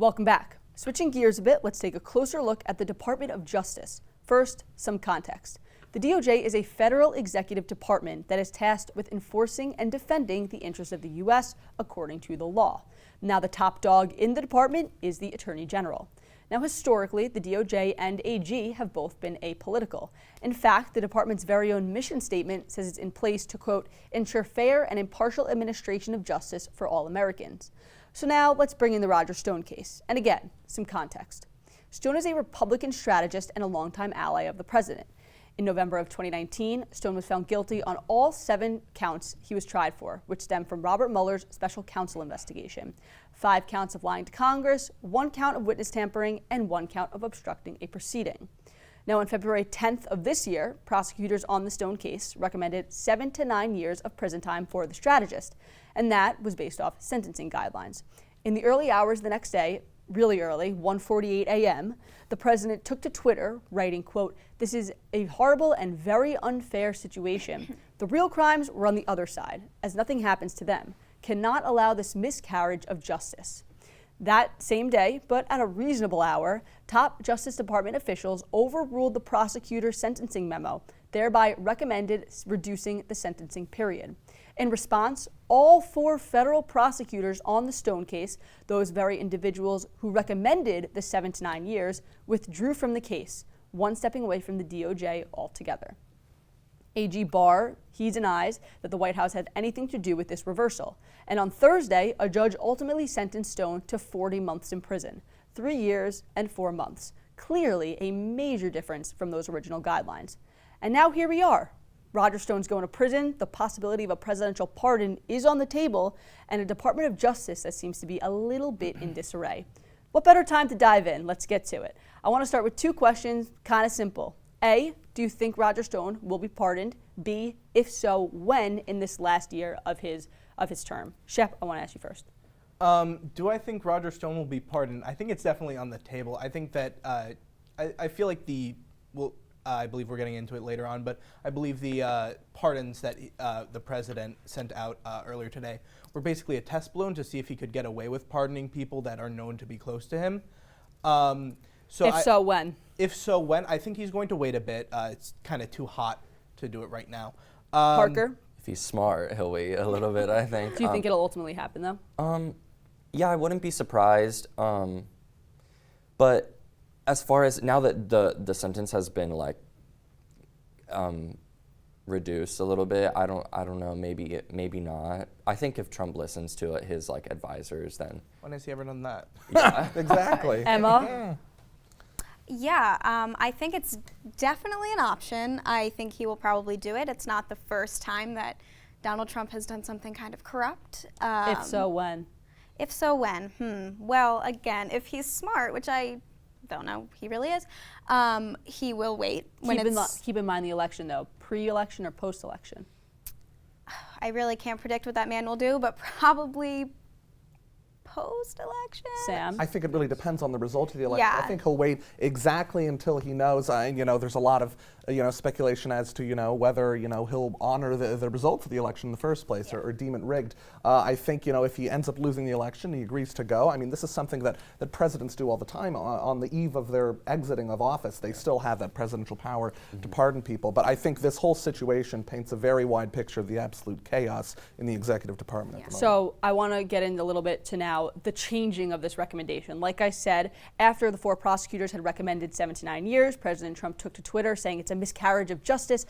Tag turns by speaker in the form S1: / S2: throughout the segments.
S1: Welcome back. Switching gears a bit, let's take a closer look at the Department of Justice. First, some context. The DOJ is a federal executive department that is tasked with enforcing and defending the interests of the U.S. according to the law. Now, the top dog in the department is the Attorney General. Now, historically, the DOJ and AG have both been apolitical. In fact, the department's very own mission statement says it's in place to, quote, ensure fair and impartial administration of justice for all Americans. So now let's bring in the Roger Stone case. And again, some context. Stone is a Republican strategist and a longtime ally of the president. In November of 2019, Stone was found guilty on all 7 counts he was tried for, which stemmed from Robert Mueller's special counsel investigation. 5 counts of lying to Congress, 1 count of witness tampering, and 1 count of obstructing a proceeding. Now, on February 10th of this year, prosecutors on the Stone case recommended 7 to 9 years of prison time for the strategist, and that was based off sentencing guidelines. In the early hours the next day, really early, 1:48 a.m., the president took to Twitter, writing, quote, "This is a horrible and very unfair situation. The real crimes were on the other side, as nothing happens to them. Cannot allow this miscarriage of justice." That same day, but at a reasonable hour, top Justice Department officials overruled the prosecutor's sentencing memo, thereby recommended reducing the sentencing period. In response, all 4 federal prosecutors on the Stone case, those very individuals who recommended the 7 to 9 years, withdrew from the case, one stepping away from the DOJ altogether. AG Barr, he denies that the White House had anything to do with this reversal. And on Thursday, a judge ultimately sentenced Stone to 40 months in prison, 3 years and 4 months. Clearly a major difference from those original guidelines. And now here we are. Roger Stone's going to prison, the possibility of a presidential pardon is on the table, and a Department of Justice that seems to be a little bit in disarray. What better time to dive in? Let's get to it. I want to start with 2 questions, kind of simple. A, do you think Roger Stone will be pardoned? B, if so, when in this last year of his term? Shep, I want to ask you first.
S2: Do I think Roger Stone will be pardoned? I think it's definitely on the table. I think that I feel like I believe we're getting into it later on, but I believe the pardons that the president sent out earlier today were basically a test balloon to see if he could get away with pardoning people that are known to be close to him.
S1: When?
S2: If so, when? I think he's going to wait a bit. It's kind of too hot to do it right now.
S1: Parker?
S3: If he's smart, he'll wait a little bit, I think.
S1: Do you think it'll ultimately happen, though?
S3: Yeah, I wouldn't be surprised. But as far as now that the sentence has been reduced a little bit, I don't know. Maybe not. I think if Trump listens to his advisors, then.
S2: When has he ever done that?
S3: Yeah.
S4: Exactly.
S1: Emma?
S5: Yeah, I think it's definitely an option. I think he will probably do it. It's not the first time that Donald Trump has done something kind of corrupt.
S1: If so, when?
S5: If so, when? Well, again, if he's smart, which I don't know he really is, he will wait.
S1: Keep in mind the election, though. Pre-election or post-election?
S5: I really can't predict what that man will do, but probably post-election.
S1: Sam?
S4: I think it really depends on the result of the election.
S5: Yeah.
S4: I think he'll wait exactly until he knows. There's a lot of speculation as to whether he'll honor the results of the election in the first place, or deem it rigged. I think if he ends up losing the election, he agrees to go. I mean, this is something that presidents do all the time. On the eve of their exiting of office, they still have that presidential power to pardon people. But I think this whole situation paints a very wide picture of the absolute chaos in the executive department at the moment.
S1: So I want to get into a little bit to now the changing of this recommendation. Like I said, after the 4 prosecutors had recommended 7 to 9 years, President Trump took to Twitter saying it's a miscarriage of justice,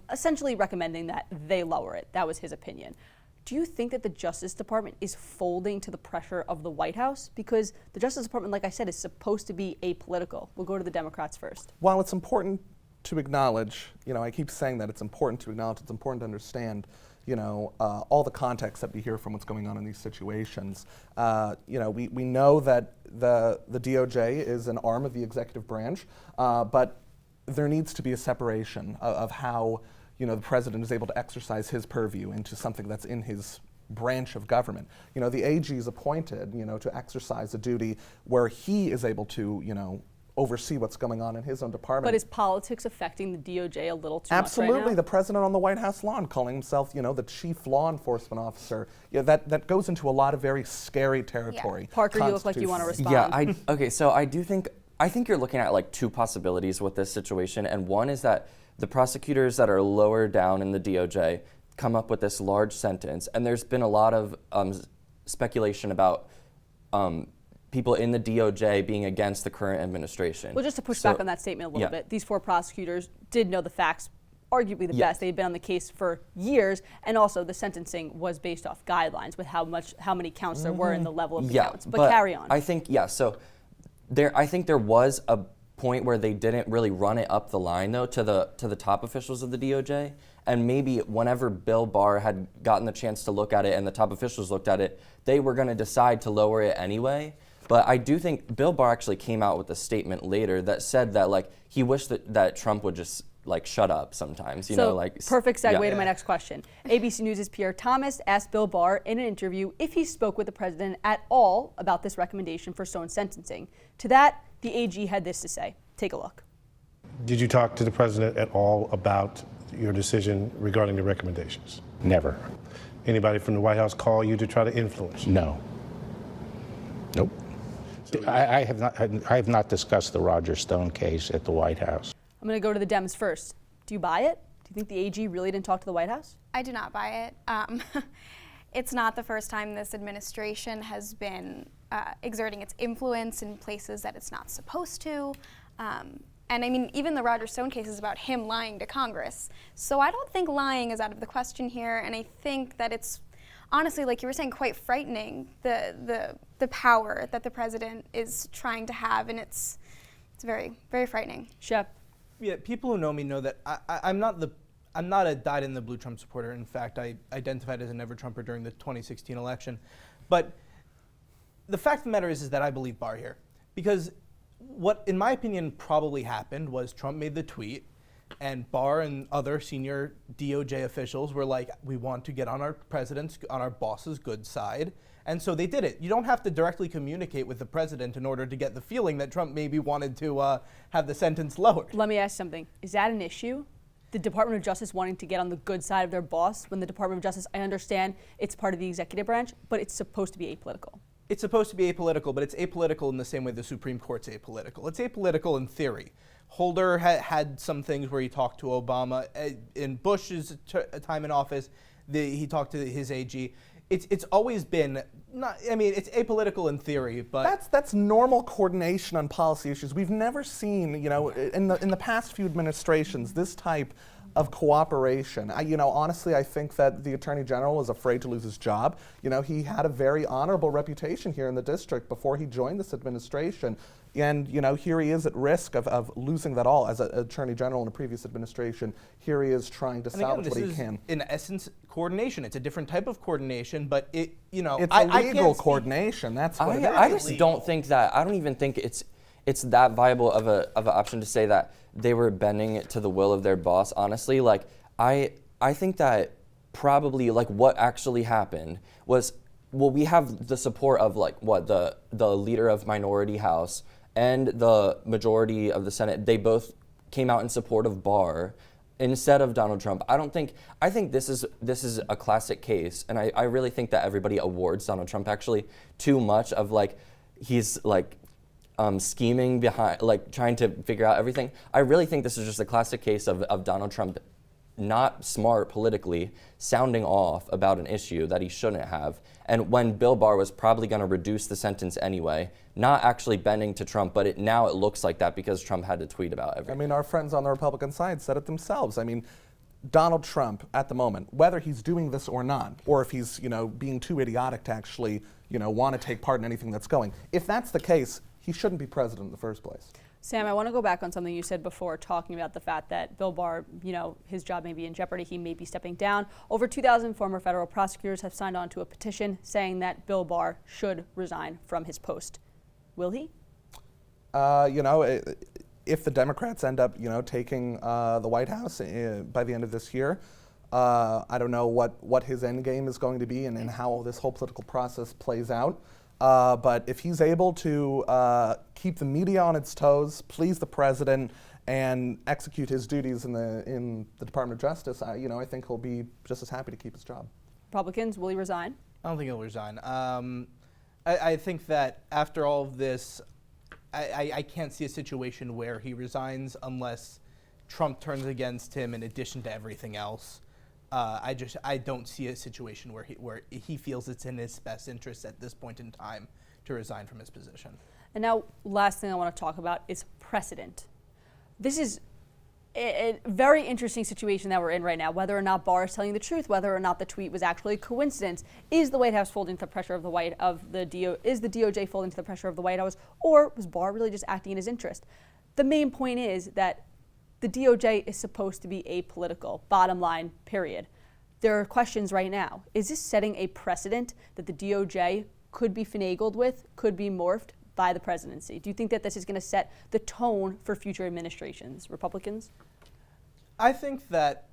S1: essentially recommending that they lower it. That was his opinion. Do you think that the Justice Department is folding to the pressure of the White House? Because the Justice Department, like I said, is supposed to be apolitical. We'll go to the Democrats first.
S4: While it's important to acknowledge, I keep saying that it's important to acknowledge, it's important to understand all the context that we hear from what's going on in these situations. We know that the DOJ is an arm of the executive branch, but there needs to be a separation of how the president is able to exercise his purview into something that's in his branch of government. The AG is appointed, to exercise a duty where he is able to, oversee what's going on in his own department.
S1: But is politics affecting the DOJ a little too
S4: Absolutely.
S1: much right now?
S4: The president on the White House lawn calling himself, the chief law enforcement officer. That goes into a lot of very scary territory.
S1: Parker, you look like you want to respond.
S3: Yeah, okay, so I think you're looking at like two possibilities with this situation, and one is that the prosecutors that are lower down in the DOJ come up with this large sentence, and there's been a lot of speculation about people in the DOJ being against the current administration.
S1: Well, just to push back on that statement a little bit, these 4 prosecutors did know the facts arguably the best. They had been on the case for years, and also the sentencing was based off guidelines with how many counts there were and the level of the counts. But carry on.
S3: I think so I think there was a point where they didn't really run it up the line though to the top officials of the DOJ, and maybe whenever Bill Barr had gotten the chance to look at it and the top officials looked at it, they were going to decide to lower it anyway. But I do think Bill Barr actually came out with a statement later that said that like he wished that Trump would just like shut up sometimes,
S1: perfect segue to my next question. ABC News' Pierre Thomas asked Bill Barr in an interview if he spoke with the president at all about this recommendation for Stone sentencing. To that, the AG had this to say. Take a look.
S6: Did you talk to the president at all about your decision regarding the recommendations?
S7: Never.
S6: Anybody from the White House call you to try to influence?
S7: No. Nope. I have not discussed the Roger Stone case at the White House.
S1: I'm going to go to the Dems first. Do you buy it? Do you think the AG really didn't talk to the White House?
S5: I do not buy it. It's not the first time this administration has been exerting its influence in places that it's not supposed to. And I mean, even the Roger Stone case is about him lying to Congress. So I don't think lying is out of the question here, and I think that it's honestly, like you were saying, quite frightening, the power that the president is trying to have, and it's very, very frightening.
S1: Shep.
S2: Yeah, people who know me know that I'm not a dyed-in-the-blue Trump supporter. In fact, I identified as a never-Trumper during the 2016 election. But the fact of the matter is that I believe Barr here. Because what, in my opinion, probably happened was Trump made the tweet, and Barr and other senior DOJ officials were like, we want to get on our boss's good side. And so they did it. You don't have to directly communicate with the president in order to get the feeling that Trump maybe wanted to have the sentence lowered.
S1: Let me ask something. Is that an issue? The Department of Justice wanting to get on the good side of their boss, when the Department of Justice, I understand it's part of the executive branch, but it's supposed to be apolitical. It's
S2: supposed to be apolitical, but it's apolitical in the same way the Supreme Court's apolitical. It's apolitical in theory. Holder had some things where he talked to Obama. In Bush's time in office, he talked to his AG. It's always been it's apolitical in theory, but
S4: that's normal coordination on policy issues. We've never seen, in the past few administrations, this type of cooperation. Honestly, I think that the Attorney General is afraid to lose his job. He had a very honorable reputation here in the district before he joined this administration. And, here he is at risk of losing that all as an Attorney General in a previous administration. Here he is trying to salvage what he can.
S2: In essence, coordination. It's a different type of coordination, but it's
S4: illegal coordination. That's what it is.
S3: I just don't think that. I don't even think it's that viable of an option to say that they were bending it to the will of their boss. Honestly, I think that probably what actually happened was, we have the support of the leader of Minority House and the majority of the Senate. They both came out in support of Barr instead of Donald Trump. I think this is a classic case, and I really think that everybody awards Donald Trump actually too much of he's scheming behind, trying to figure out everything. I really think this is just a classic case of Donald Trump not smart politically, sounding off about an issue that he shouldn't have. And when Bill Barr was probably going to reduce the sentence anyway, not actually bending to Trump, but now it looks like that because Trump had to tweet about everything.
S4: Our friends on the Republican side said it themselves. Donald Trump at the moment, whether he's doing this or not, or if he's being too idiotic to actually want to take part in anything that's going, if that's the case, he shouldn't be president in the first place.
S1: Sam, I want to go back on something you said before, talking about the fact that Bill Barr, his job may be in jeopardy. He may be stepping down. Over 2,000 former federal prosecutors have signed on to a petition saying that Bill Barr should resign from his post. Will he?
S4: If the Democrats end up, taking the White House by the end of this year, I don't know what his end game is going to be and how this whole political process plays out. But if he's able to keep the media on its toes, please the president, and execute his duties in the Department of Justice, I think he'll be just as happy to keep his job.
S1: Republicans, will he resign?
S2: I don't think he'll resign. I think that after all of this, I can't see a situation where he resigns unless Trump turns against him in addition to everything else. I don't see a situation where he feels it's in his best interest at this point in time to resign from his position.
S1: And now, last thing I want to talk about is precedent. This is a very interesting situation that we're in right now, whether or not Barr is telling the truth, whether or not the tweet was actually a coincidence. Is the White House folding to the pressure of is the DOJ folding to the pressure of the White House, or was Barr really just acting in his interest? The main point is that the DOJ is supposed to be apolitical, bottom line, period. There are questions right now. Is this setting a precedent that the DOJ could be finagled with, could be morphed by the presidency? Do you think that this is going to set the tone for future administrations, Republicans?
S2: I think that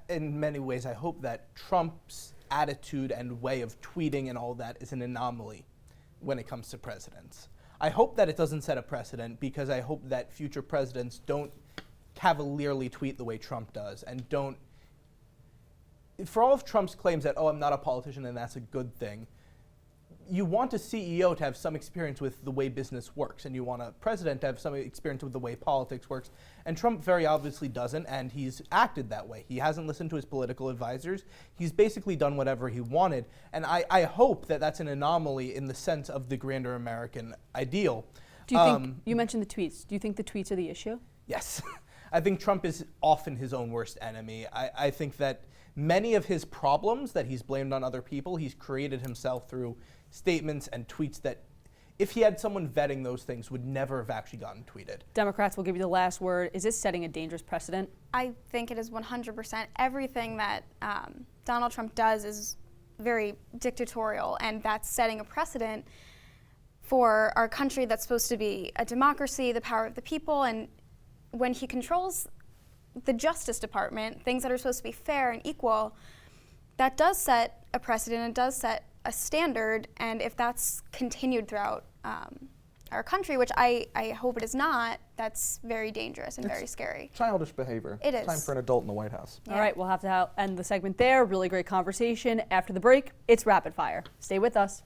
S2: in many ways, I hope that Trump's attitude and way of tweeting and all that is an anomaly when it comes to presidents. I hope that it doesn't set a precedent, because I hope that future presidents don't cavalierly tweet the way Trump does, and don't, for all of Trump's claims that, I'm not a politician and that's a good thing, you want a CEO to have some experience with the way business works, and you want a president to have some experience with the way politics works. And Trump very obviously doesn't, and he's acted that way. He hasn't listened to his political advisors. He's basically done whatever he wanted. And I hope that that's an anomaly in the sense of the grander American ideal.
S1: Do you think, you mentioned the tweets, do you think the tweets are the issue?
S2: Yes. I think Trump is often his own worst enemy. I think that many of his problems that he's blamed on other people, he's created himself through statements and tweets that, if he had someone vetting those things, would never have actually gotten tweeted.
S1: Democrats will give you the last word. Is this setting a dangerous precedent?
S5: I think it is 100%. Everything that Donald Trump does is very dictatorial, and that's setting a precedent for our country that's supposed to be a democracy, the power of the people. And when he controls the Justice Department, things that are supposed to be fair and equal, that does set a precedent. It does set a standard, and if that's continued throughout our country, which I hope it is not, that's very dangerous and very scary.
S4: Childish behavior.
S5: It is.
S4: Time for an adult in the White House.
S1: All right, we'll have to end the segment there. Really great conversation. After the break, it's Rapid Fire. Stay with us.